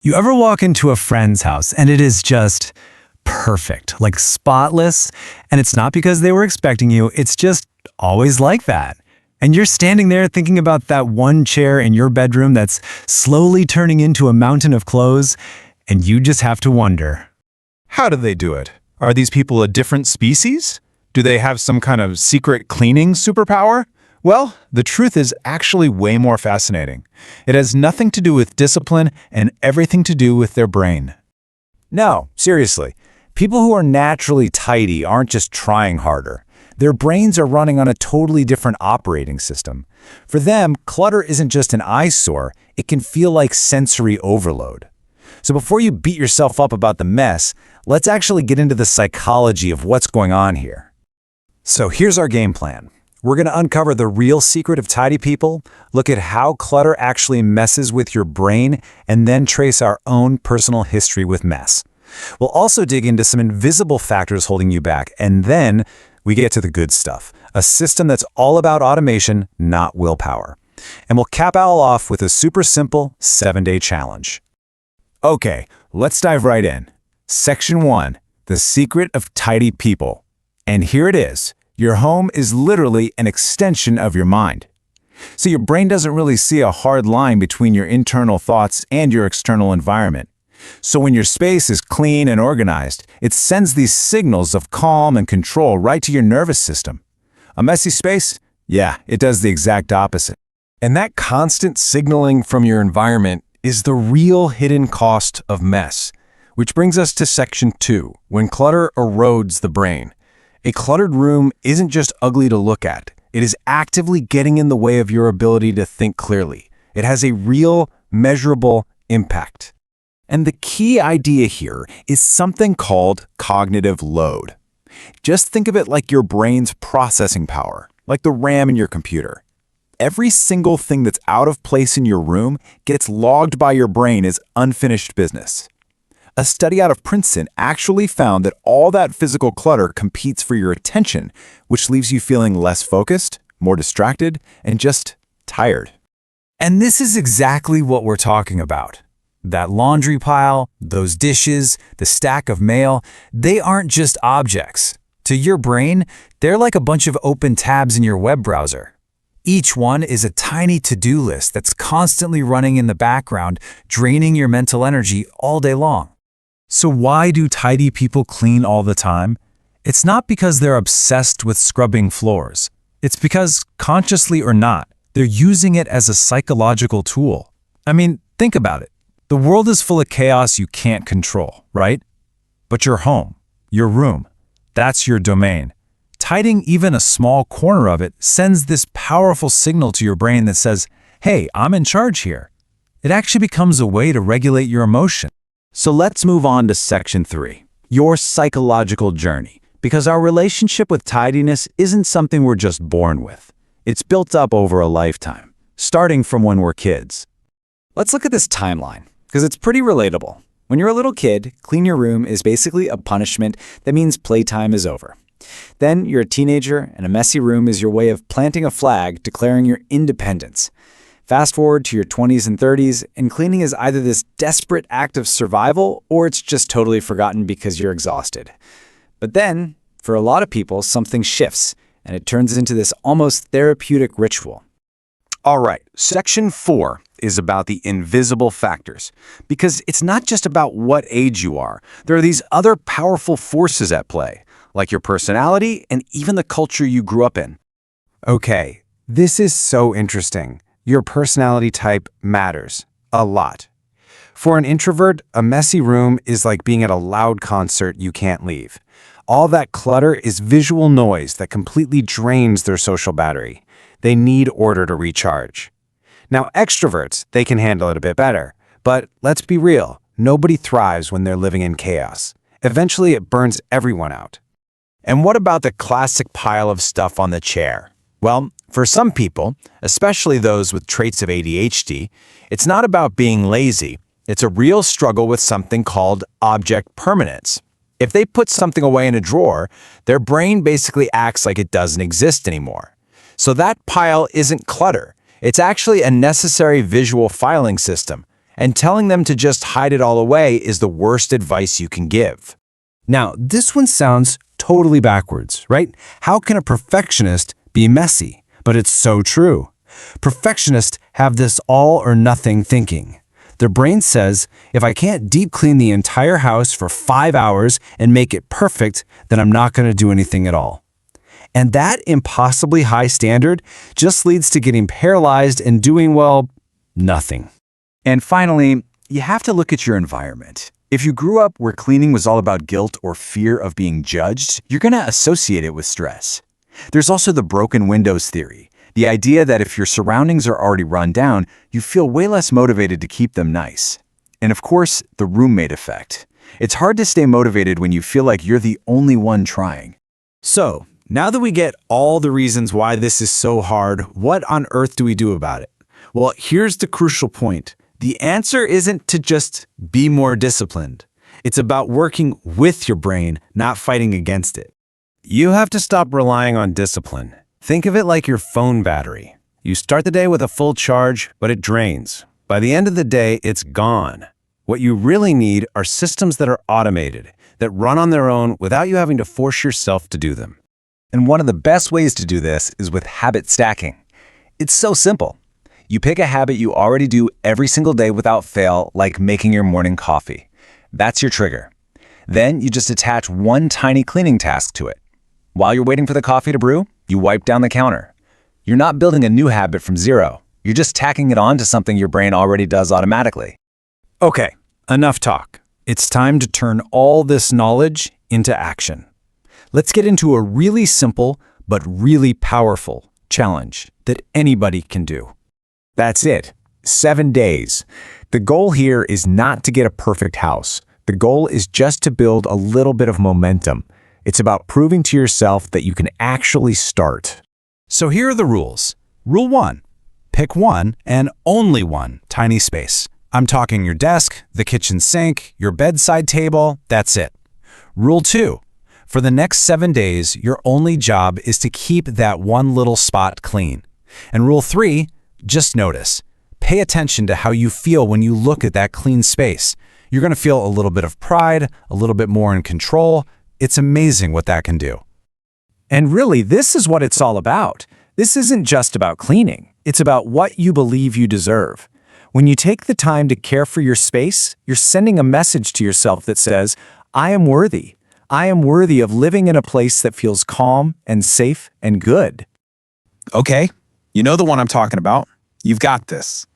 You ever walk into a friend's house and it is just perfect, like spotless, and it's not because they were expecting you, it's just always like that. And you're standing there thinking about that one chair in your bedroom that's slowly turning into a mountain of clothes, and you just have to wonder. How do they do it? Are these people a different species? Do they have some kind of secret cleaning superpower? Well, the truth is actually way more fascinating. It has nothing to do with discipline and everything to do with their brain. No, seriously. People who are naturally tidy aren't just trying harder. Their brains are running on a totally different operating system. For them, clutter isn't just an eyesore, it can feel like sensory overload. So before you beat yourself up about the mess, let's actually get into the psychology of what's going on here. So here's our game plan. We're going to uncover the real secret of tidy people, look at how clutter actually messes with your brain, and then trace our own personal history with mess. We'll also dig into some invisible factors holding you back, and then we get to the good stuff, a system that's all about automation, not willpower. And we'll cap it all off with a super simple 7-day challenge. Okay, let's dive right in. Section 1, the secret of tidy people. And here it is. Your home is literally an extension of your mind. So your brain doesn't really see a hard line between your internal thoughts and your external environment. So when your space is clean and organized, it sends these signals of calm and control right to your nervous system. A messy space? Yeah, it does the exact opposite. And that constant signaling from your environment is the real hidden cost of mess. Which brings us to Section 2, when clutter erodes the brain. A cluttered room isn't just ugly to look at. It is actively getting in the way of your ability to think clearly. It has a real, measurable impact. And the key idea here is something called cognitive load. Just think of it like your brain's processing power, like the RAM in your computer. Every single thing that's out of place in your room gets logged by your brain as unfinished business. A study out of Princeton actually found that all that physical clutter competes for your attention, which leaves you feeling less focused, more distracted, and just tired. And this is exactly what we're talking about. That laundry pile, those dishes, the stack of mail, they aren't just objects. To your brain, they're like a bunch of open tabs in your web browser. Each one is a tiny to-do list that's constantly running in the background, draining your mental energy all day long. So why do tidy people clean all the time? It's not because they're obsessed with scrubbing floors. It's because, consciously or not, they're using it as a psychological tool. I mean, think about it. The world is full of chaos you can't control, right? But your home, your room, that's your domain. Tidying even a small corner of it sends this powerful signal to your brain that says, hey, I'm in charge here. It actually becomes a way to regulate your emotion. So let's move on to Section 3, your psychological journey, because our relationship with tidiness isn't something we're just born with. It's built up over a lifetime, starting from when we're kids. Let's look at this timeline, because it's pretty relatable. When you're a little kid, clean your room is basically a punishment that means playtime is over. Then you're a teenager, and a messy room is your way of planting a flag declaring your independence. Fast forward to your 20s and 30s, and cleaning is either this desperate act of survival or it's just totally forgotten because you're exhausted. But then, for a lot of people, something shifts, and it turns into this almost therapeutic ritual. All right, Section 4 is about the invisible factors, because it's not just about what age you are. There are these other powerful forces at play, like your personality and even the culture you grew up in. Okay, this is so interesting. Your personality type matters a lot. For an introvert, a messy room is like being at a loud concert you can't leave. All that clutter is visual noise that completely drains their social battery. They need order to recharge. Now, extroverts, they can handle it a bit better. But let's be real, nobody thrives when they're living in chaos. Eventually, it burns everyone out. And what about the classic pile of stuff on the chair? Well, for some people, especially those with traits of ADHD, it's not about being lazy. It's a real struggle with something called object permanence. If they put something away in a drawer, their brain basically acts like it doesn't exist anymore. So that pile isn't clutter. It's actually a necessary visual filing system. And telling them to just hide it all away is the worst advice you can give. Now, this one sounds totally backwards, right? How can a perfectionist be messy? But it's so true. Perfectionists have this all or nothing thinking. Their brain says, if I can't deep clean the entire house for 5 hours and make it perfect, then I'm not going to do anything at all. And that impossibly high standard just leads to getting paralyzed and doing, well, nothing. And finally, you have to look at your environment. If you grew up where cleaning was all about guilt or fear of being judged, you're going to associate it with stress. There's also the broken windows theory, the idea that if your surroundings are already run down, you feel way less motivated to keep them nice. And of course, the roommate effect. It's hard to stay motivated when you feel like you're the only one trying. So, now that we get all the reasons why this is so hard, what on earth do we do about it? Well, here's the crucial point. The answer isn't to just be more disciplined. It's about working with your brain, not fighting against it. You have to stop relying on discipline. Think of it like your phone battery. You start the day with a full charge, but it drains. By the end of the day, it's gone. What you really need are systems that are automated, that run on their own without you having to force yourself to do them. And one of the best ways to do this is with habit stacking. It's so simple. You pick a habit you already do every single day without fail, like making your morning coffee. That's your trigger. Then you just attach one tiny cleaning task to it. While you're waiting for the coffee to brew, you wipe down the counter. You're not building a new habit from zero. You're just tacking it on to something your brain already does automatically. Okay, enough talk. It's time to turn all this knowledge into action. Let's get into a really simple but really powerful challenge that anybody can do. That's it. 7 days. The goal here is not to get a perfect house. The goal is just to build a little bit of momentum. It's about proving to yourself that you can actually start. So here are the rules. Rule 1. Pick one and only one tiny space. I'm talking your desk, the kitchen sink, your bedside table, that's it. Rule 2. For the next 7 days, your only job is to keep that one little spot clean. And rule 3, just notice. Pay attention to how you feel when you look at that clean space. You're going to feel a little bit of pride, a little bit more in control. It's amazing what that can do. And really, this is what it's all about. This isn't just about cleaning. It's about what you believe you deserve. When you take the time to care for your space, you're sending a message to yourself that says, I am worthy. I am worthy of living in a place that feels calm and safe and good. Okay, you know the one I'm talking about. You've got this.